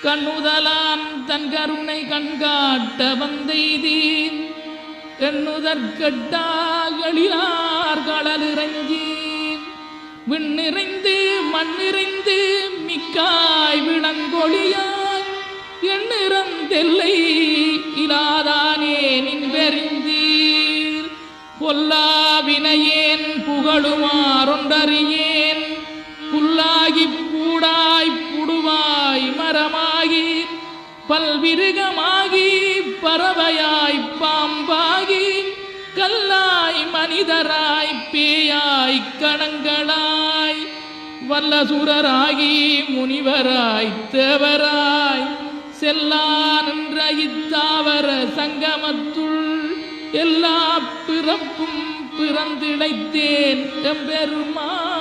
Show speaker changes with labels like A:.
A: கண்ணுதலான் தன் கருணை கண்காட்ட வந்தெய்தீன் எண்ணுதற்கட்டாகளிலார் கடலிறங்கி விண்ணிறைந்து மண்ணிறைந்து மிக்காய் விளங்கொழியாய் எண்ணிறந்தெல்லை இலாதானே நின்பெறிந்தீர் பொல்லாவினையேன் புகழுமாறொன்றறியேன் புல்லாகி பூடாய் புடுவாய் மரமாகி பல்விருகமாகி பறவையாய் பாம்பாகி கல்லாய் மனிதராய் பேயாய் கணங்களாய் வல்லசுரராகி முனிவராய் தேவராய் செல்லா நின்ற இத்தாவர சங்கமத்துள் எல்லா பிறப்பும் பிறந்திழைத்தேன் எம்பெருமான்.